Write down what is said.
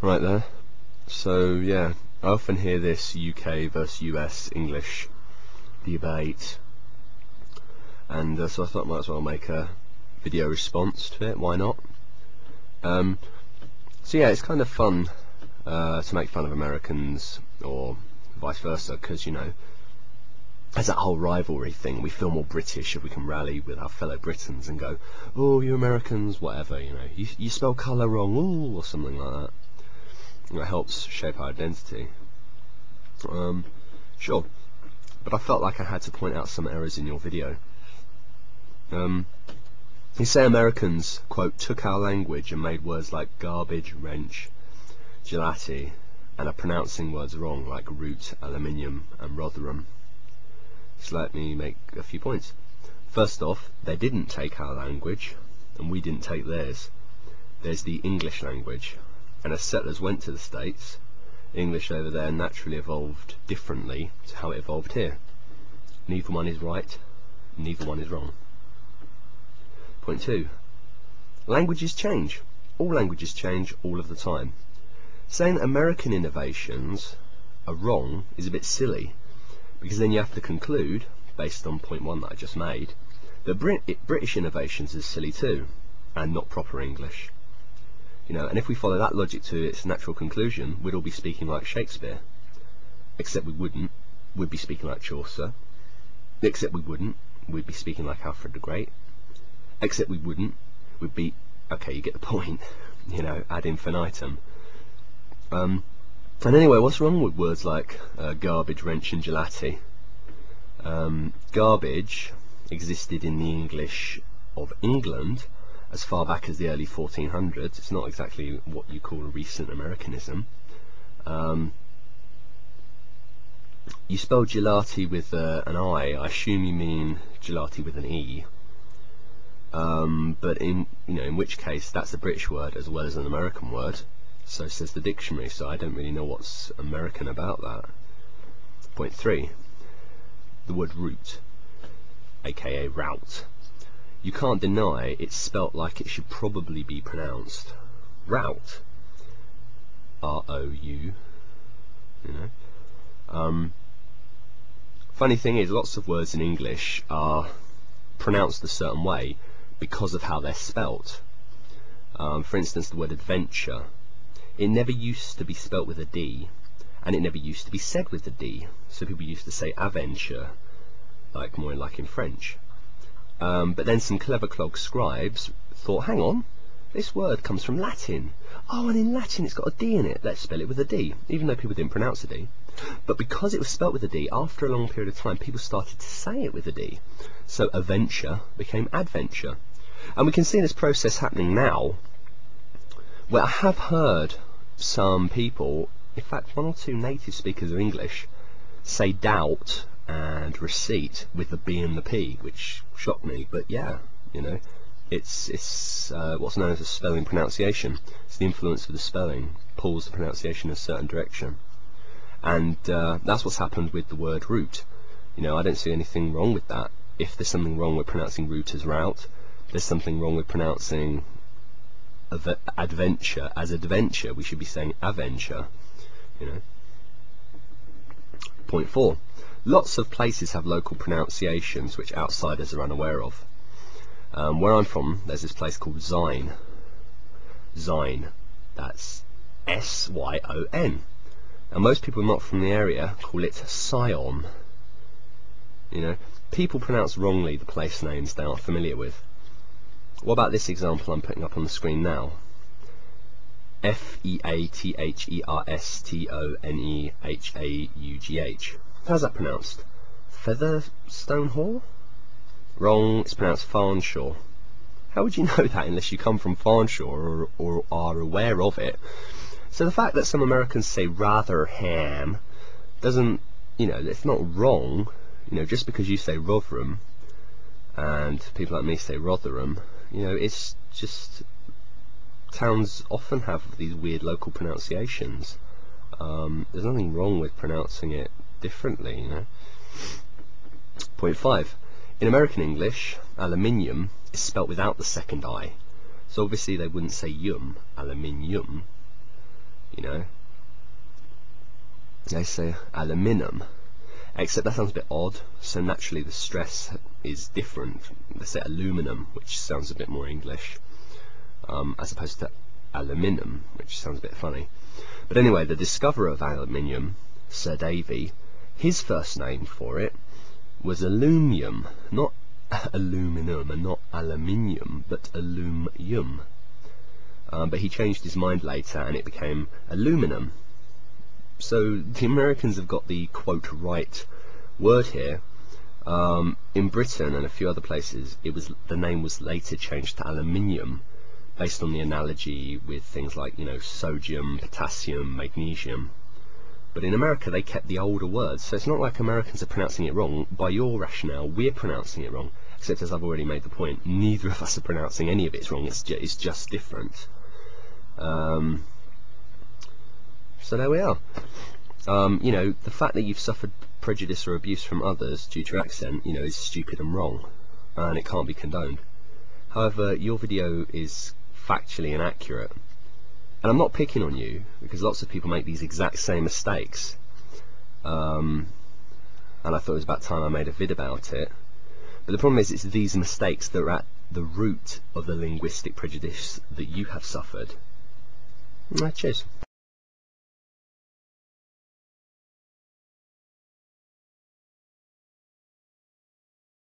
Right there. So yeah, I often hear this UK versus US English debate, and so I thought I might as well make a video response to it. Why not? So yeah, it's kind of fun to make fun of Americans or vice versa, because you know, there's that whole rivalry thing. We feel more British if we can rally with our fellow Britons and go, "Oh, you Americans, whatever, you know, you spell colour wrong, ooh," or something like that. It helps shape our identity. Sure, but I felt like I had to point out some errors in your video. You say Americans, quote, took our language and made words like garbage, wrench, gelati, and are pronouncing words wrong like root, aluminium, and Rotherham. So let me make a few points. First off, they didn't take our language, and we didn't take theirs. There's the English language, and as settlers went to the States, English over there naturally evolved differently to how it evolved here. Neither one is right, neither one is wrong. Point 2. Languages change. All languages change all of the time. Saying that American innovations are wrong is a bit silly, because then you have to conclude, based on point 1 that I just made, that British innovations is silly too, and not proper English. You know, and if we follow that logic to its natural conclusion, we'd all be speaking like Shakespeare. Except we wouldn't. We'd be speaking like Chaucer. Except we wouldn't. We'd be speaking like Alfred the Great. Except we wouldn't. We'd be... okay, you get the point. You know, ad infinitum. And anyway, what's wrong with words like garbage, wrench and gelati? Garbage existed in the English of England as far back as the early 1400s. It's not exactly what you call a recent Americanism. You spell gelati with an I. I assume you mean gelati with an E. But in which case that's a British word as well as an American word. So says the dictionary, so I don't really know what's American about that. Point 3. The word root, aka route. You can't deny it's spelt like it should probably be pronounced route. R-O-U. You know. Funny thing is, lots of words in English are pronounced a certain way because of how they're spelt. For instance, the word adventure. It never used to be spelt with a D, and it never used to be said with a D. So people used to say aventure, more like in French. But then some clever clog scribes thought, hang on, this word comes from Latin. Oh, and in Latin it's got a D in it. Let's spell it with a D, even though people didn't pronounce a D. But because it was spelt with a D, after a long period of time, people started to say it with a D. So adventure became adventure. And we can see this process happening now, where I have heard some people, in fact 1 or 2 native speakers of English, say doubt and receipt with the B and the P, which shocked me. But yeah, you know, it's what's known as a spelling pronunciation. It's the influence of the spelling pulls the pronunciation in a certain direction, and that's what's happened with the word route. You know, I don't see anything wrong with that. If there's something wrong with pronouncing route as route, there's something wrong with pronouncing adventure as adventure. We should be saying aventure, you know. Point 4. Lots of places have local pronunciations which outsiders are unaware of. Where I'm from, there's this place called Sion. Sion. That's S-Y-O-N. And most people not from the area call it Sion. You know, people pronounce wrongly the place names they aren't familiar with. What about this example I'm putting up on the screen now? F-E-A-T-H-E-R-S-T-O-N-E-H-A-U-G-H. How's that pronounced? Featherstone Hall? Wrong, it's pronounced Farnshaw. How would you know that unless you come from Farnshaw or are aware of it? So the fact that some Americans say Rotherham doesn't, you know, it's not wrong. You know, just because you say Rotherham and people like me say Rotherham, you know, it's just, towns often have these weird local pronunciations. There's nothing wrong with pronouncing it differently, you know. Point 5. In American English, aluminium is spelt without the second I. So obviously they wouldn't say yum, aluminium. you know. They say aluminum, except that sounds a bit odd, so naturally the stress is different. They say aluminum, which sounds a bit more English, as opposed to aluminum, which sounds a bit funny. But anyway, the discoverer of aluminium, Sir Davy, his first name for it was aluminium, not aluminum, and not aluminium, but aluminium. But he changed his mind later and it became aluminum. So the Americans have got the quote right word here. In Britain and a few other places, the name was later changed to aluminium, based on the analogy with things like, you know, sodium, potassium, magnesium. But in America they kept the older words, so it's not like Americans are pronouncing it wrong. By your rationale, we're pronouncing it wrong, except as I've already made the point, neither of us are pronouncing any of it wrong, it's just different. So there we are. You know, the fact that you've suffered prejudice or abuse from others due to your accent, you know, is stupid and wrong, and it can't be condoned. However, your video is factually inaccurate, and I'm not picking on you, because lots of people make these exact same mistakes, and I thought it was about time I made a vid about it. But the problem is, it's these mistakes that are at the root of the linguistic prejudice that you have suffered. Cheers.